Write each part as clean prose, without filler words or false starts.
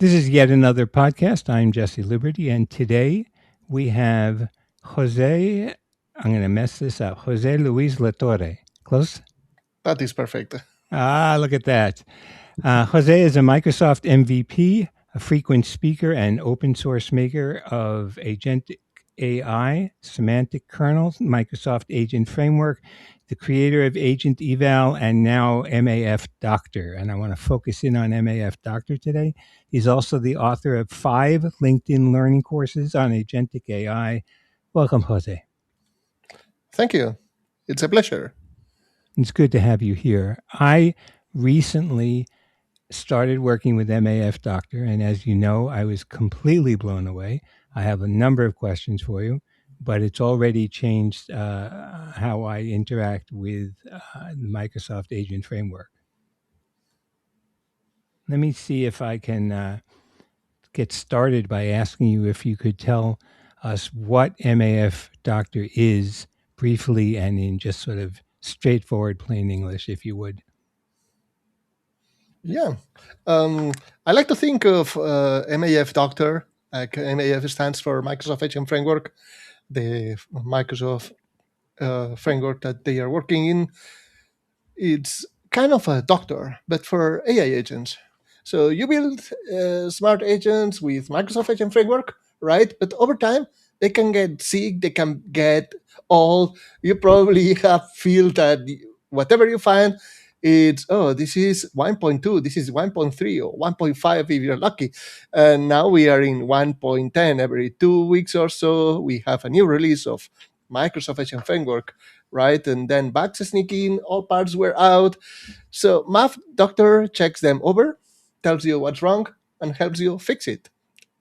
This is yet another podcast. I'm Jesse Liberty, and today we have Jose. I'm going to mess this up. Jose Luis Latorre. Close? That is perfect. Look at that. Jose is a Microsoft MVP, a frequent speaker, and open source maker of agentic AI, semantic kernels, Microsoft Agent Framework, the creator of Agent Eval, and now MAF Doctor. And I want to focus in on MAF Doctor today. He's also the author of 5 LinkedIn learning courses on agentic AI. Welcome, Jose. Thank you. It's a pleasure. It's good to have you here. I recently started working with MAF Doctor, and as you know, I was completely blown away. I have a number of questions for you, but it's already changed how I interact with the Microsoft Agent Framework. Let me see if I can get started by asking you if you could tell us what MAF Doctor is briefly and in just sort of straightforward plain English, if you would. Yeah. I like to think of MAF Doctor. Like MAF stands for Microsoft Agent Framework, the Microsoft framework that they are working in. It's kind of a doctor, but for AI agents. So you build smart agents with Microsoft Agent Framework, right? But over time, they can get sick, they can get old. You probably have feel that whatever you find, it's, oh, this is 1.2, this is 1.3 or 1.5 if you're lucky. And now we are in 1.10. Every 2 weeks or so, we have a new release of Microsoft Agent Framework, right? And then bugs sneak in, all parts were out. So MAF Doctor checks them over, tells you what's wrong, and helps you fix it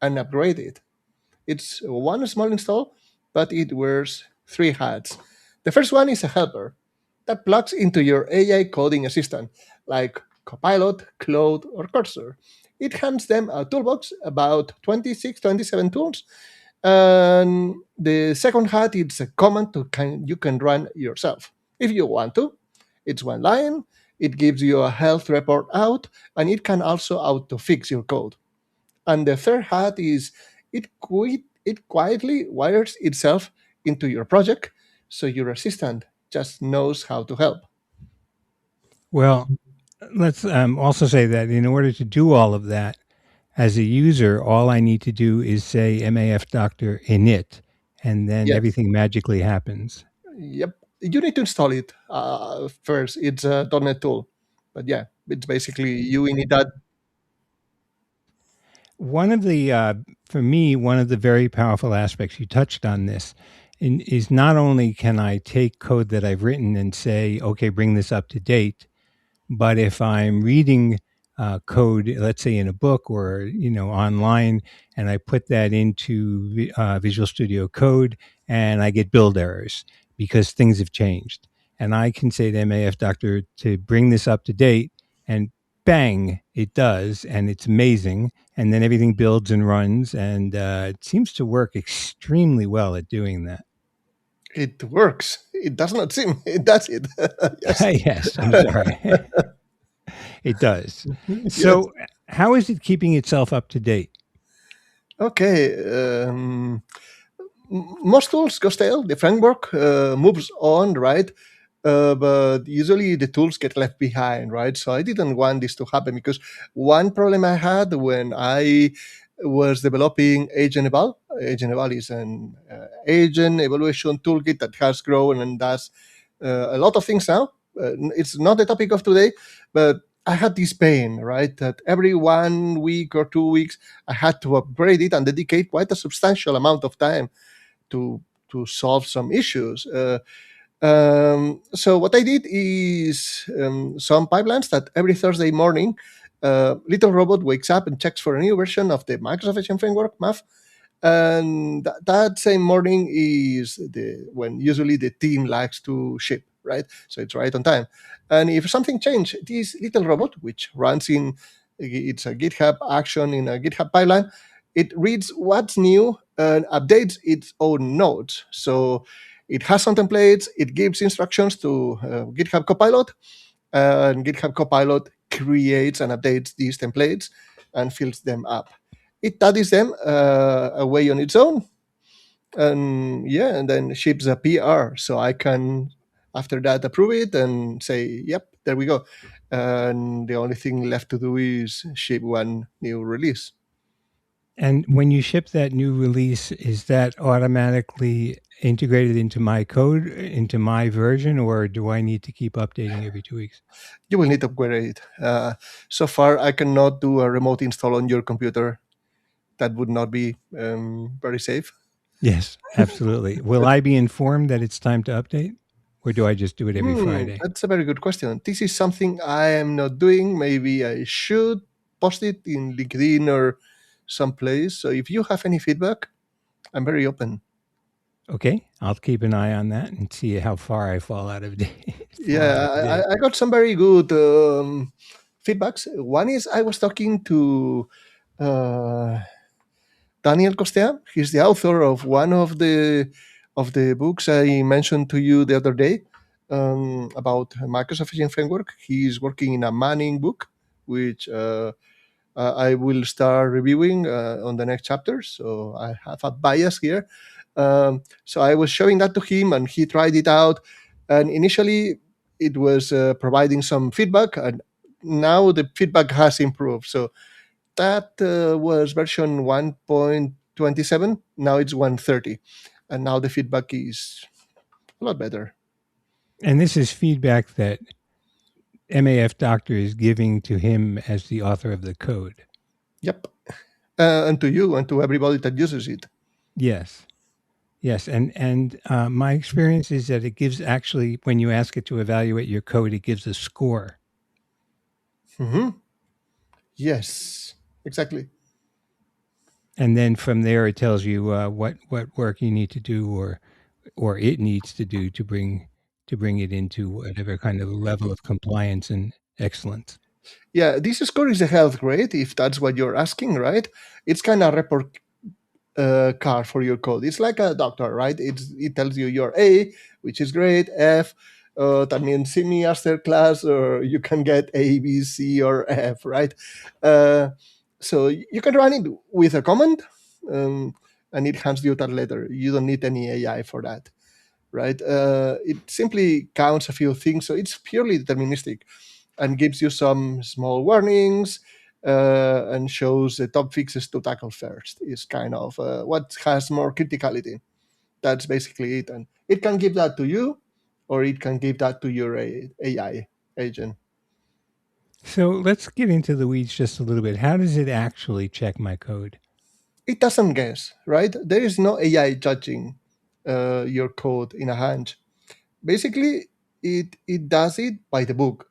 and upgrade it. It's one small install, but it wears 3 hats. The first one is a helper that plugs into your AI coding assistant, like Copilot, Claude, or Cursor. It hands them a toolbox, about 26, 27 tools. And the second hat is a command you can run yourself if you want to. It's one line. It gives you a health report out, and it can also auto fix your code. And the third hat is it quietly wires itself into your project, so your assistant just knows how to help. Well, let's also say that in order to do all of that, as a user, all I need to do is say MAF Doctor init, and then Yes. everything magically happens. Yep. You need to install it first. It's a .NET tool, but yeah, it's basically you init that. One of the, for me, one of the very powerful aspects, you touched on this, is not only can I take code that I've written and say, okay, bring this up to date, but if I'm reading code, let's say in a book or online, and I put that into Visual Studio Code, and I get build errors because things have changed, and I can say to MAF Doctor to bring this up to date, and bang, it does, and it's amazing, and then everything builds and runs, and it seems to work extremely well at doing that. It works. It does not seem. It does it. Yes. Yes, I'm sorry. It does. Yes. So, how is it keeping itself up to date? Okay. Most tools go stale. The framework moves on, right? But usually the tools get left behind, right? So I didn't want this to happen because one problem I had when I was developing Agent Eval is an agent evaluation toolkit that has grown and does a lot of things now. It's not the topic of today, but I had this pain, right? That every 1 week or 2 weeks, I had to upgrade it and dedicate quite a substantial amount of time to solve some issues. So what I did is some pipelines that every Thursday morning, Little Robot wakes up and checks for a new version of the Microsoft Agent Framework MAF. And that same morning is when usually the team likes to ship, right? So it's right on time. And if something changed, this Little Robot, which runs it's a GitHub action in a GitHub pipeline, it reads what's new and updates its own nodes. So it has some templates, it gives instructions to GitHub Copilot, and GitHub Copilot creates and updates these templates and fills them up. It tidies them away on its own, and yeah, and then ships a PR, so I can after that approve it and say, "Yep, there we go." And the only thing left to do is ship one new release. And when you ship that new release, is that automatically integrated into my code, into my version, or do I need to keep updating every 2 weeks? You will need to upgrade it. So far, I cannot do a remote install on your computer. That would not be very safe. Yes, absolutely. Will I be informed that it's time to update, or do I just do it every Friday? That's a very good question. This is something I am not doing. Maybe I should post it in LinkedIn or someplace. So if you have any feedback, I'm very open. Okay, I'll keep an eye on that and see how far I fall out of date. Fall out Yeah, of date. I got some very good feedbacks. One is I was talking to uh, Daniel Costea. He's the author of one of the books I mentioned to you the other day about Microsoft Agent Framework. He's working in a Manning book, which I will start reviewing on the next chapter. So I have a bias here. So I was showing that to him, and he tried it out. And initially, it was providing some feedback, and now the feedback has improved. So that was version 1.27. Now it's 130, and now the feedback is a lot better. And this is feedback that MAF Doctor is giving to him as the author of the code. Yep. And to you and to everybody that uses it. Yes. Yes, and my experience is that it gives actually when you ask it to evaluate your code, it gives a score, Hmm. Yes, exactly. and then from there it tells you what work you need to do or it needs to do to bring it into whatever kind of level of compliance and excellence. Yeah, this score is a health grade, if that's what you're asking, right? It's kind of report card for your code. It's like a doctor, right? It tells you your A, which is great, F, that means see me after class, or you can get A, B, C, or F, right? Uh, so you can run it with a command, and it hands you that letter. You don't need any AI for that, right? It simply counts a few things, so it's purely deterministic and gives you some small warnings and shows the top fixes to tackle first. Is kind of what has more criticality. That's basically it. And it can give that to you, or it can give that to your AI agent. So let's get into the weeds just a little bit. How does it actually check my code? It doesn't guess, right? There is no AI judging your code in a hunch. Basically, it does it by the book,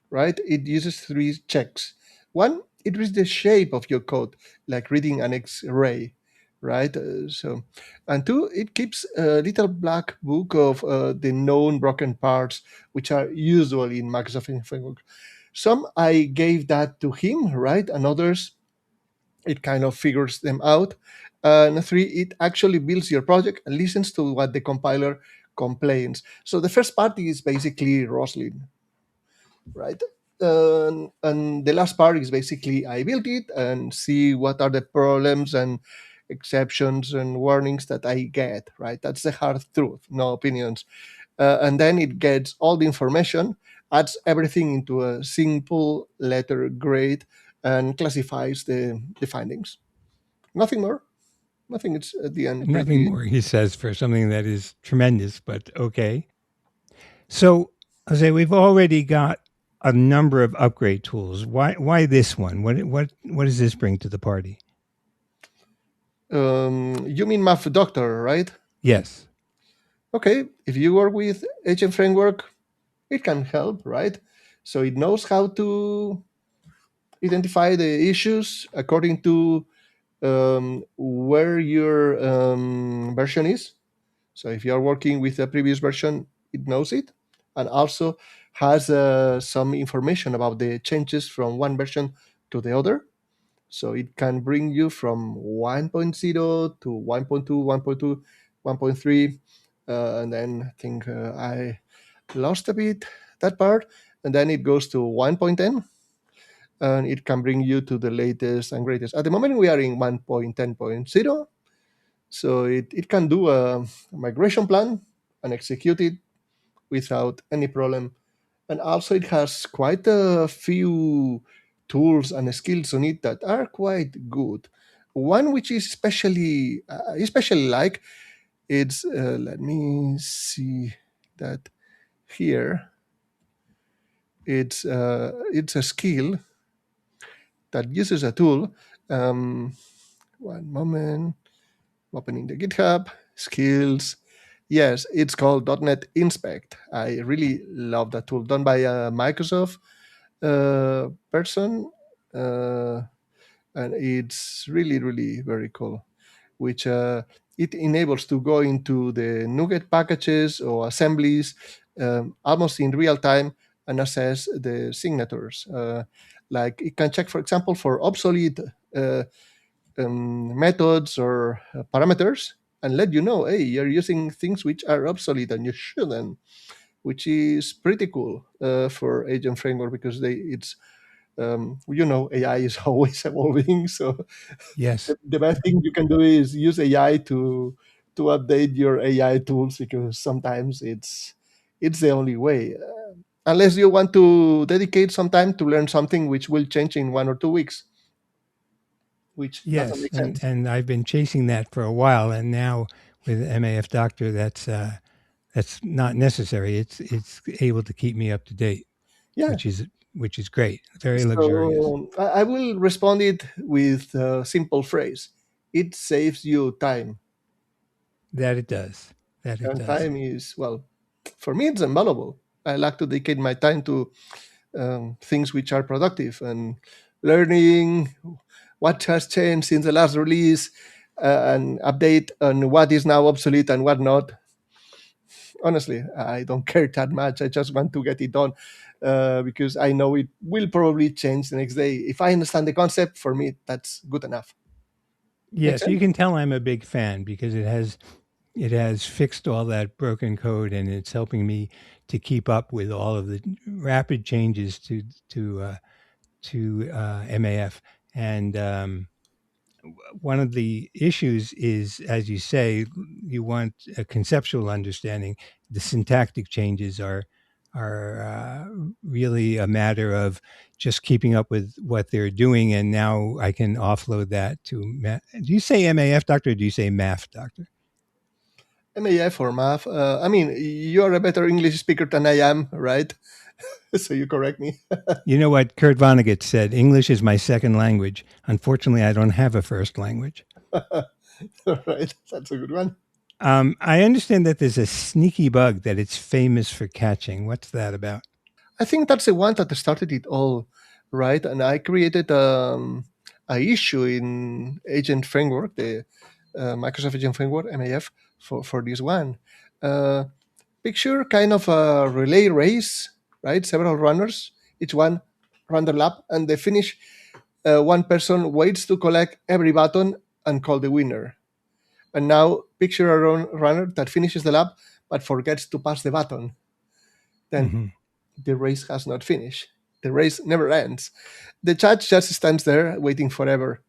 right? It uses three checks. One, it reads the shape of your code, like reading an X-ray, right? And two, it keeps a little black book of the known broken parts, which are usually in Microsoft Framework. Some I gave that to him, right? And others, it kind of figures them out. And three, it actually builds your project and listens to what the compiler complains. So the first part is basically Roslyn, right? And the last part is basically I built it and see what are the problems and exceptions and warnings that I get, right? That's the hard truth, no opinions. And then it gets all the information, adds everything into a simple letter grade, and classifies the findings. Nothing more. Nothing. It's at the end Nothing pretty. more, he says, for something that is tremendous, but okay. So, Jose, we've already got a number of upgrade tools. Why this one? What does this bring to the party? You mean MAF Doctor, right? Yes. Okay. If you work with Agent Framework, it can help, right? So it knows how to identify the issues according to where your version is. So if you are working with a previous version, it knows it, and also has some information about the changes from one version to the other. So it can bring you from 1.0 to 1.2, 1.2, 1.3, and then I think I lost a bit that part, and then it goes to 1.10, and it can bring you to the latest and greatest. At the moment, we are in 1.10.0, so it can do a migration plan and execute it without any problem. And also, it has quite a few tools and skills on it that are quite good. One which is especially like it's let me see that here. It's a skill that uses a tool. Um, One moment, opening the GitHub skills. Yes, it's called .NET Inspect. I really love that tool, done by a Microsoft person, uh, and it's really, really very cool. Which it enables to go into the NuGet packages or assemblies almost in real time and assess the signatures. Like it can check, for example, for obsolete methods or parameters and let you know, hey, you're using things which are obsolete and you shouldn't, which is pretty cool for Agent Framework because it's AI is always evolving. So Yes. the best thing you can do is use AI to update your AI tools because sometimes it's the only way. Unless you want to dedicate some time to learn something which will change in 1 or 2 weeks, which doesn't Yes, make sense. and I've been chasing that for a while, and now with MAF Doctor, that's not necessary. It's able to keep me up to date, Yeah. which is which is great. Very luxurious. So I will respond it with a simple phrase. It saves you time. That it does. That it And does. time is, well, for me, it's invaluable. I like to dedicate my time to things which are productive and learning what has changed since the last release and update on what is now obsolete and what not. Honestly, I don't care that much. I just want to get it done because I know it will probably change the next day. If I understand the concept, for me, that's good enough. Make Yes, you sense? can tell I'm a big fan because it has fixed all that broken code and it's helping me to keep up with all of the rapid changes to MAF. And one of the issues is, as you say, you want a conceptual understanding. The syntactic changes are really a matter of just keeping up with what they're doing, and now I can offload that to. Do you say MAF doctor? Or do you say MAF doctor? MAF or math. I mean, you're a better English speaker than I am, right? So you correct me. You know what Kurt Vonnegut said? English is my second language. Unfortunately, I don't have a first language. All right, that's a good one. I understand that there's a sneaky bug that it's famous for catching. What's that about? I think that's the one that started it all, right? And I created a issue in Agent Framework, the Microsoft Agent Framework (MAF) for this one. Uh, Picture kind of a relay race, right? Several runners, each one run the lap, and they finish. One person waits to collect every button and call the winner. And now picture a runner that finishes the lap but forgets to pass the button. Then Hmm. the race has not finished. The race never ends. The judge just stands there waiting forever,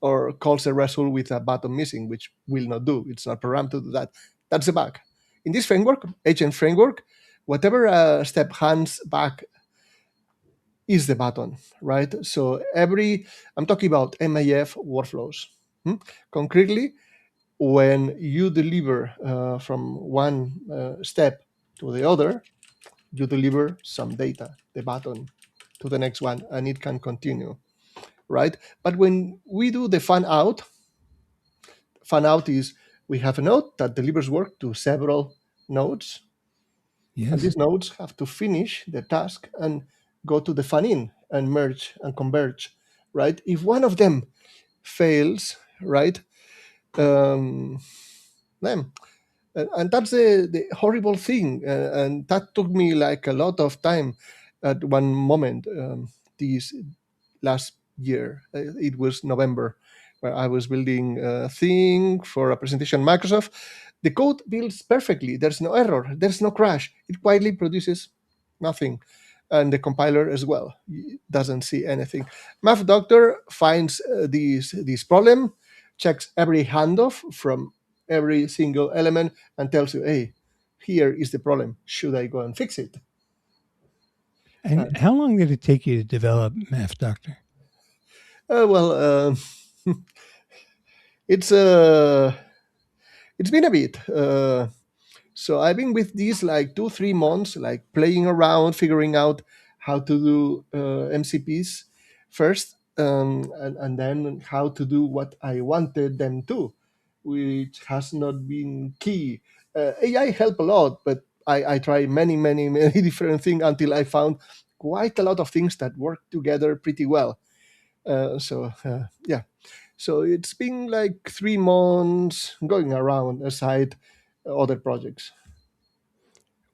or calls a result with a button missing, which will not do. It's not programmed to do that. That's the bug. In this framework, agent framework, whatever step hands back is the button, right? So I'm talking about MAF workflows. Hmm? Concretely, when you deliver from one step to the other, you deliver some data, the button, to the next one, and it can continue, right? But when we do the fan out is we have a node that delivers work to several nodes, and Yes. these nodes have to finish the task and go to the fan in and merge and converge, right? If one of them fails, right, um, then and that's the horrible thing, and that took me like a lot of time at one moment this last year. It was November, where I was building a thing for a presentation Microsoft. The code builds perfectly. There's no error. There's no crash. It quietly produces nothing. and the compiler as well doesn't see anything. MAF Doctor finds this problem, checks every handoff from every single element, and tells you, hey, here is the problem. Should I go and fix it? And how long did it take you to develop MAF Doctor? Well, it's it's been a bit. So I've been with these like 2 3 months, like playing around, figuring out how to do MCPs first, and then how to do what I wanted them to, which has not been key. AI helped a lot, but I tried many different things until I found quite a lot of things that work together pretty well. Yeah, so it's been like 3 months going around aside other projects.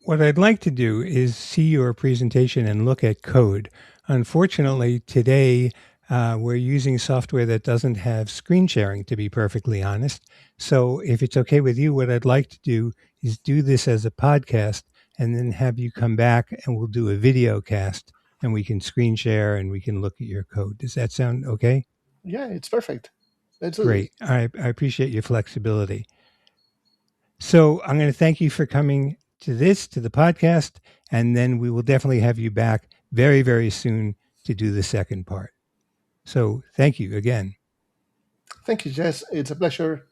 What I'd like to do is see your presentation and look at code. Unfortunately, today we're using software that doesn't have screen sharing, to be perfectly honest. So, if it's okay with you, what I'd like to do is do this as a podcast and then have you come back and we'll do a video cast and we can screen share and we can look at your code. Does that sound okay? Yeah, it's perfect. Let's do this. Great. I appreciate your flexibility. So I'm going to thank you for coming to the podcast, and then we will definitely have you back very, very soon to do the second part. So thank you again. Thank you, Jess. It's a pleasure.